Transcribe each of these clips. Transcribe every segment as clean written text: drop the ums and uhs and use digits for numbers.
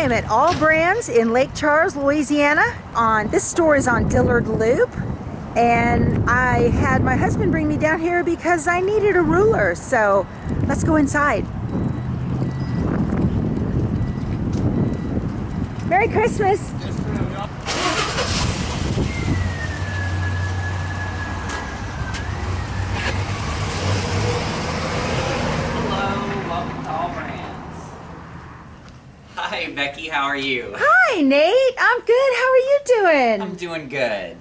am at Allbrands in Lake Charles, Louisiana. This store is on Dillard Loop, and I had my husband bring me down here because I needed a ruler. So let's go inside. Merry Christmas. Hi Becky, how are you? Hi Nate, I'm good. How are you doing? I'm doing good.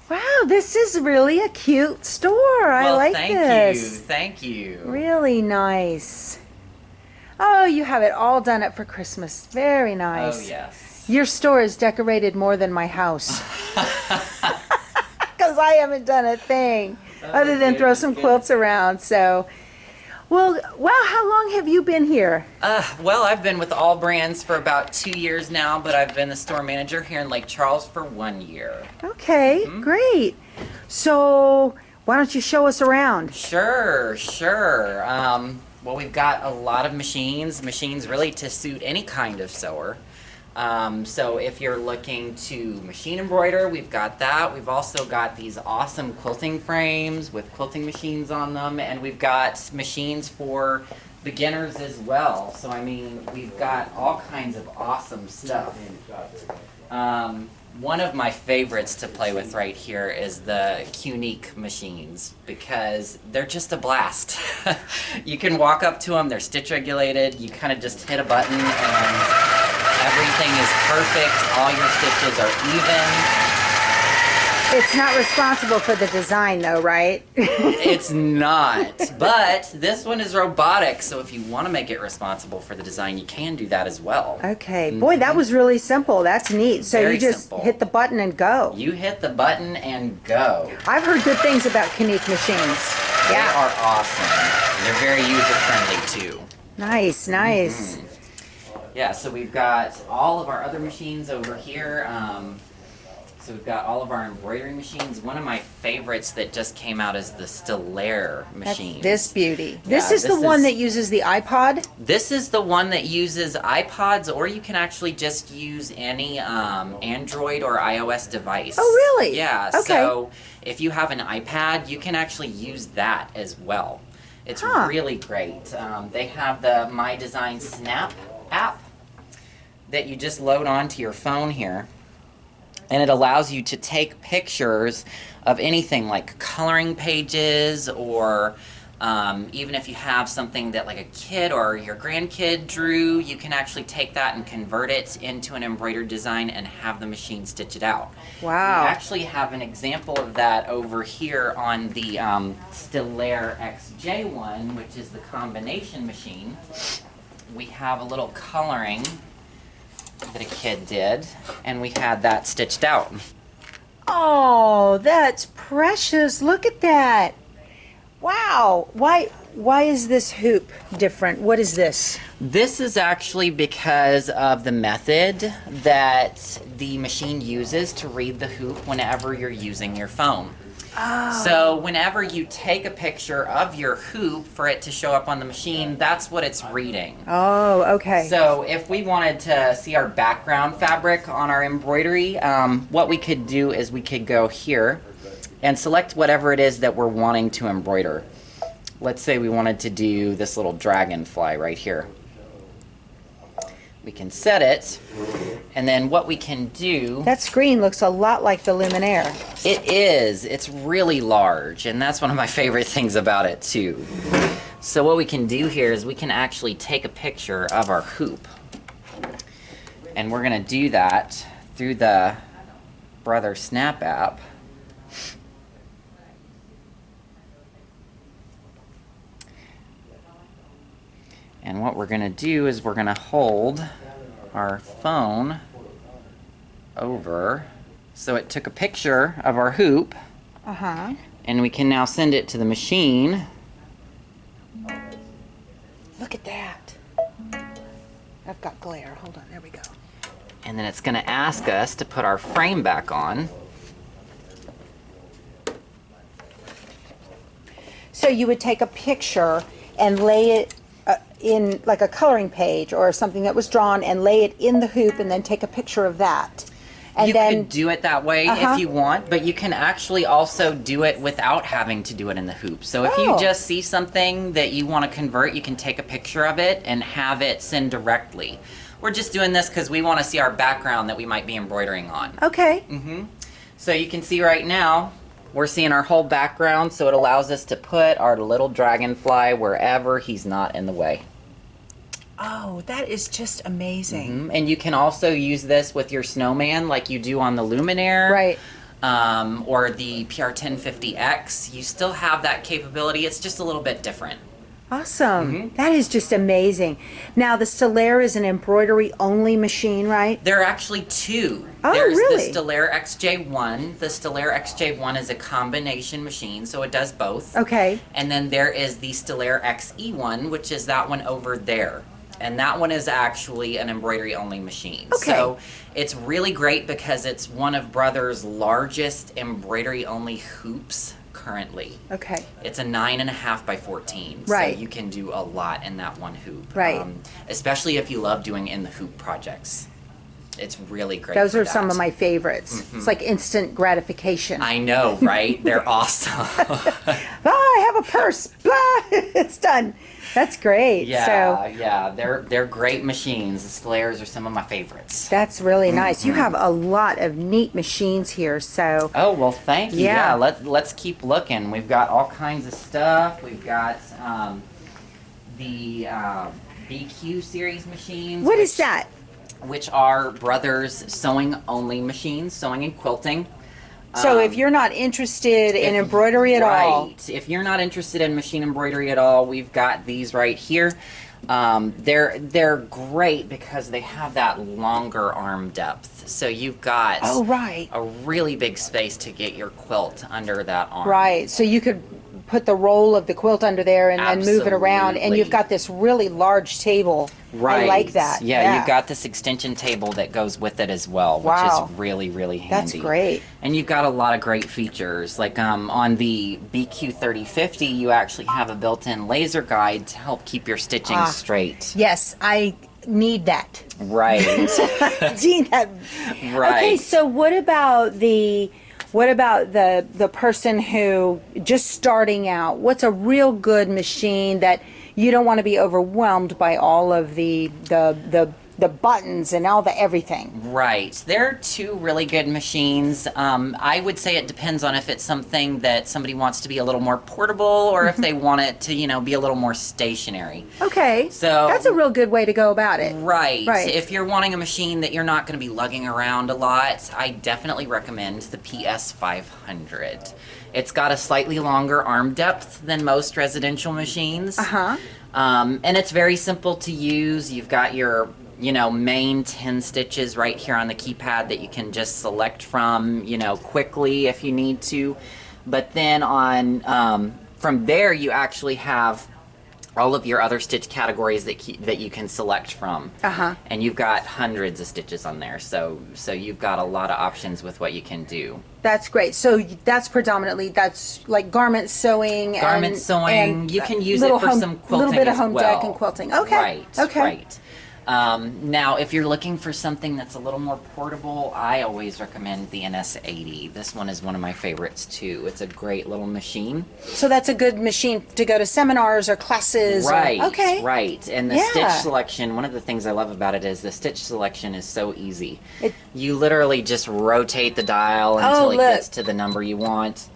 Wow, this is really a cute store. I like this. Thank you. Really nice. Oh, you have it all done up for Christmas. Very nice. Oh yes. Your store is decorated more than my house. Because I haven't done a thing other than throw some quilts around. So, well, wow, how long have you been here? Well, I've been with Allbrands for about 2 years now, but I've been the store manager here in Lake Charles for 1 year. Okay, great. So, why don't you show us around? Sure. Well, we've got a lot of machines really to suit any kind of sewer. So if you're looking to machine embroider, we've got that. We've also got these awesome quilting frames with quilting machines on them, and we've got machines for beginners as well. So I mean, we've got all kinds of awesome stuff. One of my favorites to play with right here is the Unique machines, because they're just a blast. You can walk up to them, they're stitch regulated, you kind of just hit a button and everything is perfect, all your stitches are even. It's not responsible for the design though, right? It's not, but this one is robotic, so if you want to make it responsible for the design, you can do that as well. Okay, boy, that was really simple. That's neat. So Very you just simple. hit the button and go. You hit the button and go. I've heard good things about Unique machines. They Yeah. are awesome. They're very user-friendly too. Nice, nice. Yeah, so we've got all of our other machines over here. So we've got all of our embroidery machines. One of my favorites that just came out is the Stellaire machine. This beauty. Yeah, This is the one that uses the iPod? This is the one that uses iPods, or you can actually just use any Android or iOS device. Oh, really? Yeah, Okay. so if you have an iPad, you can actually use that as well. It's really great. They have the My Design Snap app that you just load onto your phone here. And it allows you to take pictures of anything like coloring pages, or even if you have something that like a kid or your grandkid drew, you can actually take that and convert it into an embroidered design and have the machine stitch it out. Wow. We actually have an example of that over here on the Stellaire XJ1, which is the combination machine. We have a little coloring that a kid did, and we had that stitched out. Oh, that's precious. Look at that. Wow. Why is this hoop different? What is this? This is actually because of the method that the machine uses to read the hoop whenever you're using your phone. Oh. So whenever you take a picture of your hoop for it to show up on the machine, that's what it's reading. Oh, okay. So if we wanted to see our background fabric on our embroidery, what we could do is we could go here and select whatever it is that we're wanting to embroider. Let's say we wanted to do this little dragonfly right here. We can set it, and then what we can do... That screen looks a lot like the Luminaire. It is. It's really large, and that's one of my favorite things about it too. So what we can do here is we can actually take a picture of our hoop. And we're going to do that through the Brother Snap app. And what we're going to do is we're going to hold our phone over. So it took a picture of our hoop. And we can now send it to the machine. Look at that. I've got glare. Hold on. There we go. And then it's going to ask us to put our frame back on. So you would take a picture and lay it in like a coloring page or something that was drawn and lay it in the hoop and then take a picture of that. And you then could do it that way if you want, but you can actually also do it without having to do it in the hoop. So if you just see something that you want to convert, you can take a picture of it and have it send directly. We're just doing this because we want to see our background that we might be embroidering on. Okay. So you can see right now, we're seeing our whole background, so it allows us to put our little dragonfly wherever he's not in the way. Oh, that is just amazing. And you can also use this with your snowman like you do on the Luminaire. Right. Or the PR1050X. You still have that capability. It's just a little bit different. Awesome. That is just amazing. Now, the Stellaire is an embroidery only machine, right? There are actually two. Oh, There's really? the Stellaire XJ1. The Stellaire XJ1 is a combination machine, so it does both. Okay. And then there is the Stellaire XE1, which is that one over there. And that one is actually an embroidery only machine. Okay. So it's really great because it's one of Brother's largest embroidery only hoops currently. Okay. It's a 9.5 by 14. Right. So you can do a lot in that one hoop. Right. Especially if you love doing in the hoop projects. It's really great. Those for are some that. of my favorites. It's like instant gratification. I know, right? They're awesome. I have a purse. Blah, it's done. That's great. Yeah, So yeah, they're great machines. The Stellaires are some of my favorites. that's really nice. You have a lot of neat machines here. So Oh, well, thank you. Yeah. Let's keep looking. We've got all kinds of stuff. We've got the BQ series machines. what is that? Which are Brothers sewing only machines, sewing and quilting. So if you're not interested in embroidery at all, Right. If you're not interested in machine embroidery at all, we've got these right here. They're great because they have that longer arm depth. So you've got oh right, a really big space to get your quilt under that arm. right. So you could put the roll of the quilt under there and then move it around, and Absolutely. you've got this really large table. Right. I like that. Yeah, you've got this extension table that goes with it as well, which Wow. is really, really handy. That's great. And you've got a lot of great features. Like on the BQ3050, you actually have a built-in laser guide to help keep your stitching straight. Yes, I need that. Right. Need that. Right. Okay, so what about the person who just starting out? What's a real good machine that you don't want to be overwhelmed by all of the buttons and all the everything? Right. There are two really good machines. I would say it depends on if it's something that somebody wants to be a little more portable or if they want it to, be a little more stationary. Okay, So that's a real good way to go about it. Right. Right. If you're wanting a machine that you're not going to be lugging around a lot, I definitely recommend the PS500. It's got a slightly longer arm depth than most residential machines. Uh-huh. And it's very simple to use. You've got your main 10 stitches right here on the keypad that you can just select from, quickly if you need to. But then from there, you actually have all of your other stitch categories that you can select from. Uh-huh. And you've got hundreds of stitches on there, so you've got a lot of options with what you can do. That's great. So that's like garment sewing. Garment sewing. And you can use it for some quilting little bit of as home well. deck and quilting. Okay. Right. Okay. Right. Now, if you're looking for something that's a little more portable, I always recommend the NS80. This one is one of my favorites too. It's a great little machine. So that's a good machine to go to seminars or classes. Right. Okay. Right. And the Yeah. stitch selection, one of the things I love about it is the stitch selection is so easy. You literally just rotate the dial until it look. gets to the number you want.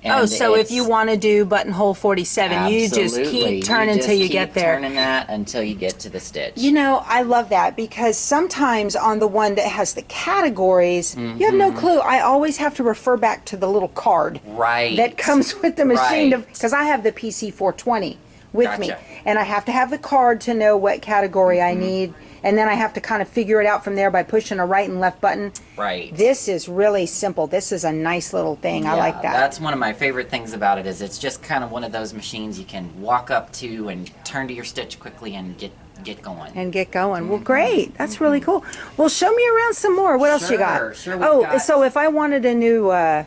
Oh, And so if it's- you want to do buttonhole 47, you just Absolutely. keep turning just until you keep get there. turning that until you get to the stitch. I love that because sometimes on the one that has the categories, you have no clue. I always have to refer back to the little card Right. that comes with the machine Right. because I have the PC 420 with me, Gotcha. and I have to have the card to know what category I need, and then I have to kind of figure it out from there by pushing a right and left button. Right. This is really simple. This is a nice little thing. I like that. That's one of my favorite things about it is it's just kind of one of those machines you can walk up to and turn to your stitch quickly and get going. And get going. Well, great. That's really cool. Well, show me around some more. What else you got? Sure, we've got- so if I wanted a new, I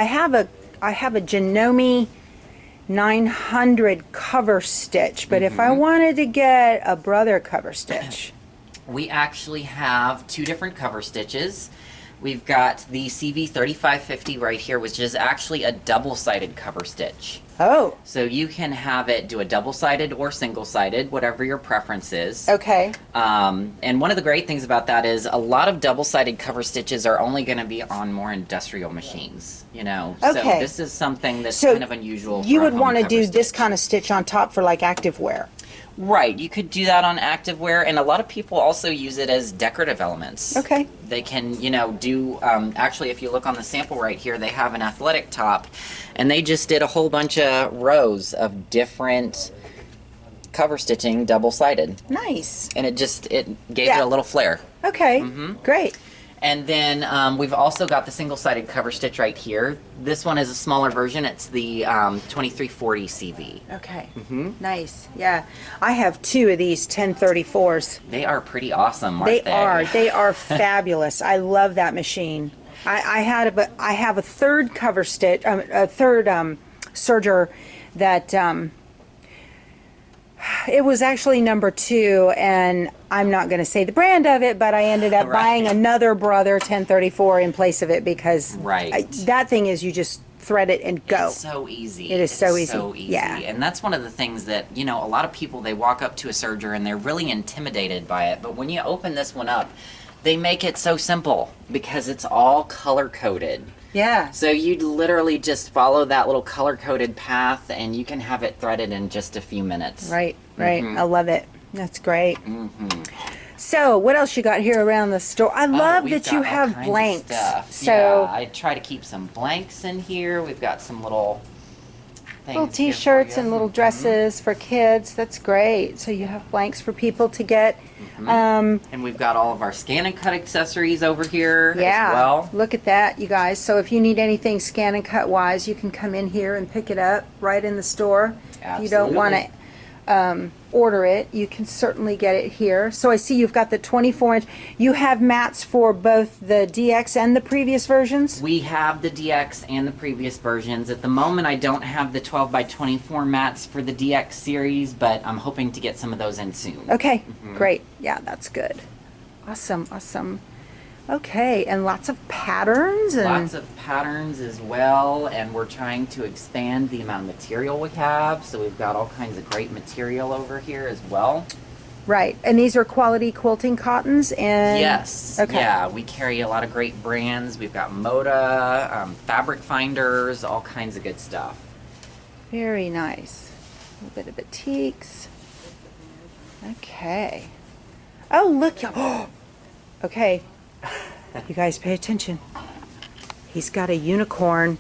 have a Janome 900 cover stitch, but if I wanted to get a Brother cover stitch. We actually have two different cover stitches. We've got the CV3550 right here, which is actually a double-sided cover stitch. Oh. So you can have it do a double-sided or single-sided, whatever your preference is. Okay. And one of the great things about that is a lot of double-sided cover stitches are only going to be on more industrial machines, you know. Okay. So this is something that's kind of unusual for you a would home want to cover do this stitch. kind of stitch on top for like active wear. Right, you could do that on activewear, and a lot of people also use it as decorative elements. Okay. They can, you know, do, actually if you look on the sample right here, they have an athletic top, and they just did a whole bunch of rows of different cover stitching, double-sided. Nice. And it gave it a little flair. Okay, great. And then we've also got the single-sided cover stitch right here. This one is a smaller version. It's the 2340 CV. Okay, nice. Yeah, I have two of these 1034s. They are pretty awesome, aren't they? They are fabulous. I love that machine. I have a third cover stitch, a third serger that it was actually number 2, and I'm not going to say the brand of it, but I ended up buying another Brother 1034 in place of it because that thing is you just thread it and go. It's so easy. It is so It's easy. so easy. Yeah. And that's one of the things that, you know, a lot of people, they walk up to a serger and they're really intimidated by it. But when you open this one up, they make it so simple because it's all color-coded. Yeah. So you'd literally just follow that little color-coded path and you can have it threaded in just a few minutes. Right, right. I love it. That's great. So, what else you got here around the store? I love that you have blanks. So, yeah, I try to keep some blanks in here. We've got some little things little here for t-shirts you. and little dresses for kids. That's great. So you have blanks for people to get. And we've got all of our ScanNCut accessories over here as Yeah, well. look at that, you guys. So if you need anything ScanNCut wise, you can come in here and pick it up right in the store. If you don't want to order it, you can certainly get it here. So I see you've got the 24-inch. You have mats for both the DX and the previous versions? We have the DX and the previous versions. At the moment, I don't have the 12 by 24 mats for the DX series, but I'm hoping to get some of those in soon. Okay, great. Yeah, that's good. Awesome, awesome. Okay, and lots of patterns. And Lots of patterns as well, and we're trying to expand the amount of material we have, so we've got all kinds of great material over here as well. right, and these are quality quilting cottons and... Yes. Okay. Yeah, we carry a lot of great brands. We've got Moda, Fabric Finders, all kinds of good stuff. Very nice. A little bit of batiks. Okay. Oh, look. Oh, okay. You guys pay attention. He's got a unicorn,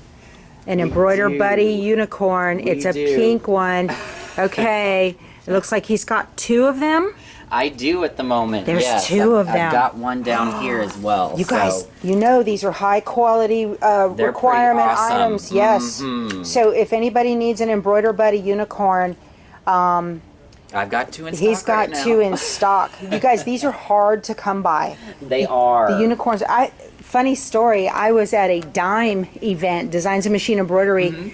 an Embroidery Buddy unicorn. It's a pink one. Okay. It looks like he's got 2 of them. I do at the moment. There's yes, 2 of them. I've got one down here as well. You guys, so you know these are high quality requirement awesome. items. Yes. So if anybody needs an Embroidery Buddy unicorn, I've got 2 in stock. he's got right now. 2 in stock. You guys, these are hard to come by. They are. The unicorns. Funny story. I was at a Dime event, Designs and Machine Embroidery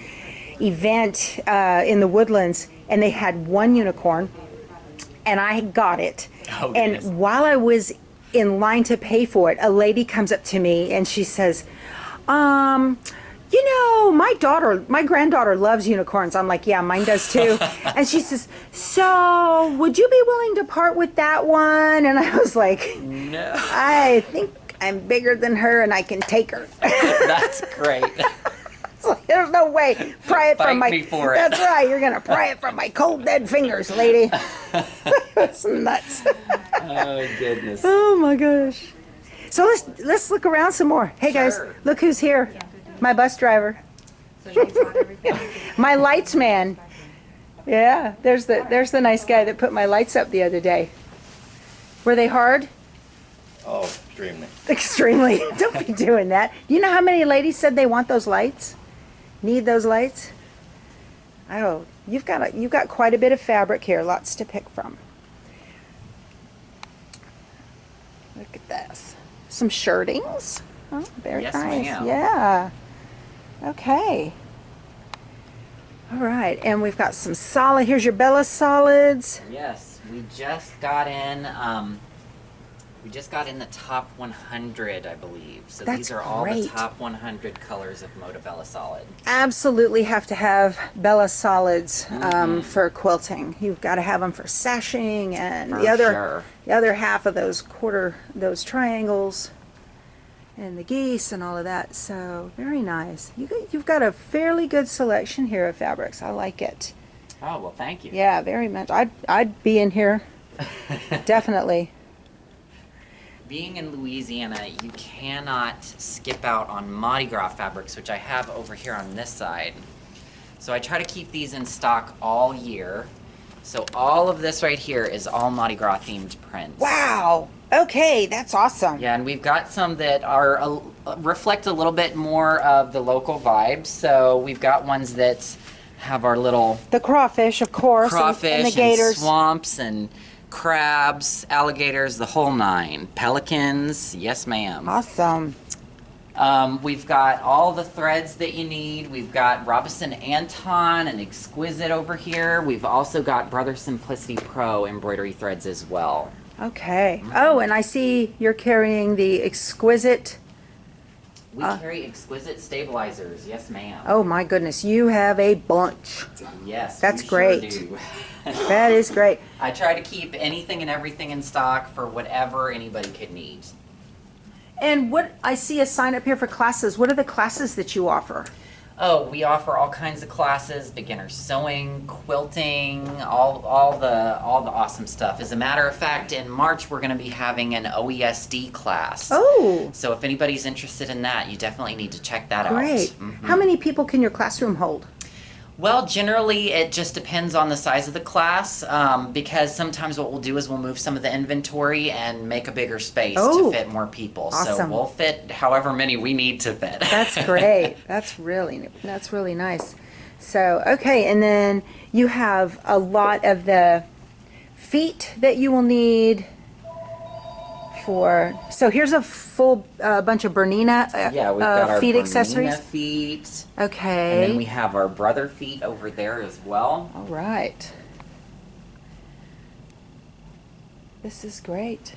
event in the Woodlands, and they had 1 unicorn, and I got it. Oh, goodness. And while I was in line to pay for it, a lady comes up to me and she says, you know, my granddaughter loves unicorns. I'm like, yeah, mine does too. And she says, so would you be willing to part with that one? And I was like, No. I think I'm bigger than her and I can take her. That's great. It's like, there's no way. Pry it Fight from my. me for it. That's right. You're gonna pry it from my cold dead fingers, lady. That's nuts. Oh goodness. Oh my gosh. So let's look around some more. Hey guys, Sure. look who's here. My bus driver. My lights man. Yeah, there's the nice guy that put my lights up the other day. Were they hard? Oh, extremely. Extremely. Don't be doing that. Do you know how many ladies said they want those lights? Need those lights? Oh, you've got quite a bit of fabric here, lots to pick from. Look at this. Some shirtings. Oh, very Yes, nice. ma'am. Yeah. Okay. All right, and we've got some solid. Here's your Bella solids. Yes, we just got in. We just got in the top 100, I believe. So That's these are all the great. top 100 colors of Moda Bella Solid. Absolutely have to have Bella solids for quilting. You've got to have them for sashing and For the other sure. the other half of those triangles and the geese and all of that. So very nice. You've got a fairly good selection here of fabrics. I like it. Oh, well, thank you. Yeah, very much. I'd be in here. Definitely. Being in Louisiana, you cannot skip out on Mardi Gras fabrics, which I have over here on this side. So I try to keep these in stock all year. So all of this right here is all Mardi Gras themed prints. Wow. Okay, that's awesome. Yeah, and we've got some that are reflect a little bit more of the local vibes. So we've got ones that have our little The crawfish, of course, crawfish and the gators. swamps and crabs, alligators, the whole nine. Pelicans, yes ma'am. Awesome. We've got all the threads that you need. We've got Robinson Anton and Exquisite over here. We've also got Brother Simplicity Pro embroidery threads as well. Okay. Oh, and I see you're carrying the Exquisite. We carry Exquisite stabilizers, yes ma'am. Oh my goodness, you have a bunch. Yes, That's we great. Sure do. That is great. I try to keep anything and everything in stock for whatever anybody could need. And what I see a sign up here for classes. What are the classes that you offer? Oh, we offer all kinds of classes: beginner sewing, quilting, all the awesome stuff. As a matter of fact, in March we're going to be having an OESD class. Oh, So if anybody's interested in that, you definitely need to check that out. great. Mhm. How many people can your classroom hold? Well, generally it just depends on the size of the class, because sometimes what we'll do is we'll move some of the inventory and make a bigger space Oh, to fit more people. So awesome. we'll fit however many we need to fit. That's great. That's really nice. So, okay, and then you have a lot of the feet that you will need for. So here's a full bunch of Bernina Yeah, we've got our feet Bernina accessories. feet. Okay. And then we have our brother feet over there as well. All right. This is great.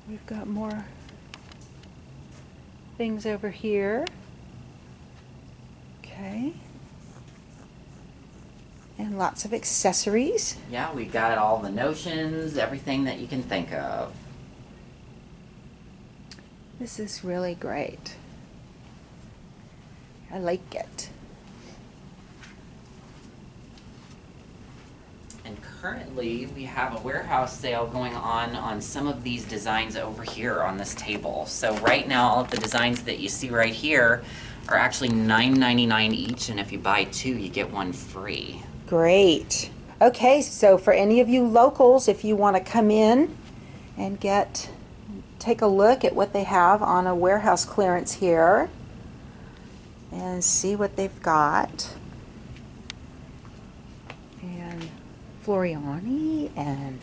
We've got more things over here. Okay. And lots of accessories. Yeah, we got all the notions, everything that you can think of. This is really great. I like it. And currently we have a warehouse sale going on some of these designs over here on this table. So right now all of the designs that you see right here are actually $9.99 each, and if you buy two you get one free. Great. Okay, so for any of you locals, if you want to come in and take a look at what they have on a warehouse clearance here and see what they've got. And Floriani, and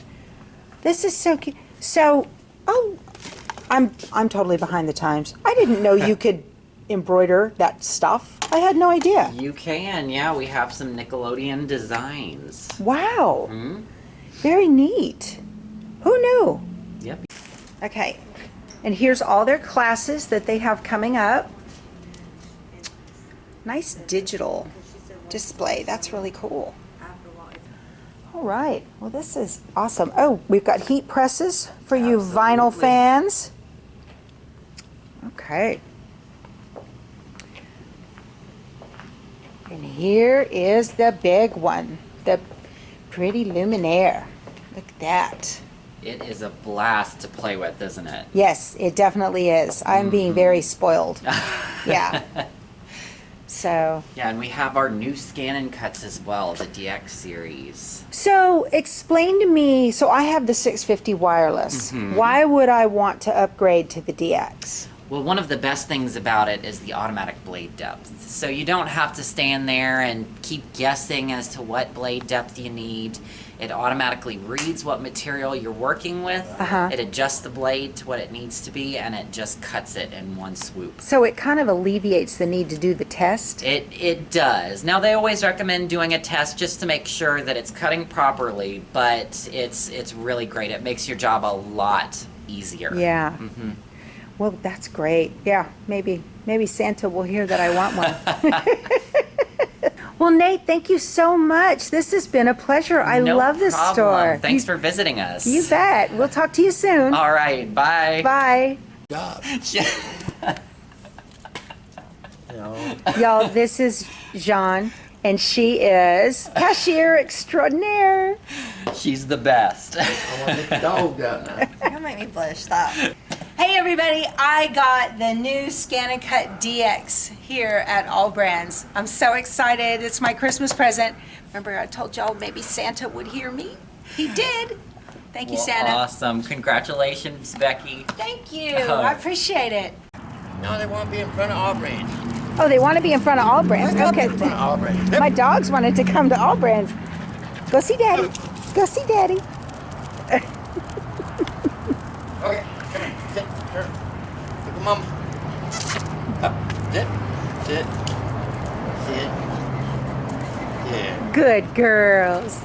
this is so cute. So, oh, I'm totally behind the times. I didn't know you could embroider that stuff. I had no idea. You can, yeah, we have some Nickelodeon designs. Wow. Hmm? Very neat. Who knew? Yep. Okay, and here's all their classes that they have coming up. Nice digital display. That's really cool. All right. Well, this is awesome. Oh, we've got heat presses for you vinyl Absolutely. fans. Okay. And here is the big one, the pretty luminaire. Look at that. It is a blast to play with, isn't it? Yes, it definitely is. I'm being very spoiled. Yeah. So, Yeah, and we have our new ScanNCuts as well, the DX series. so explain to me, so I have the 650 wireless. Mhm. Why would I want to upgrade to the DX? Well, one of the best things about it is the automatic blade depth. So you don't have to stand there and keep guessing as to what blade depth you need. It automatically reads what material you're working with. It adjusts the blade to what it needs to be, and it just cuts it in one swoop. So it kind of alleviates the need to do the test? It does. Now, they always recommend doing a test just to make sure that it's cutting properly, but it's really great. It makes your job a lot easier. Yeah. Well, that's great. Yeah, maybe Santa will hear that I want one. Well, Nate, thank you so much. This has been a pleasure. I love this store. Thanks for visiting us. You bet. We'll talk to you soon. All right, bye. Bye. Y'all, this is Jean, and she is cashier extraordinaire. She's the best. I want to get the dog out now. Don't make me blush. Stop. Hey everybody, I got the new ScanNCut DX here at Allbrands. I'm so excited. It's my Christmas present. Remember I told y'all maybe Santa would hear me? He did. Thank you, Santa. Awesome. Congratulations, Becky. Thank you. I appreciate it. No, they want to be in front of Allbrands. Oh, they want to be in front of Allbrands. Okay. In front of Allbrands. My dogs wanted to come to Allbrands. Go see Daddy. Go see Daddy. Okay, come here. Sit. Here. Look at Mama. Up. Sit. Sit. Sit. Yeah. Good girls.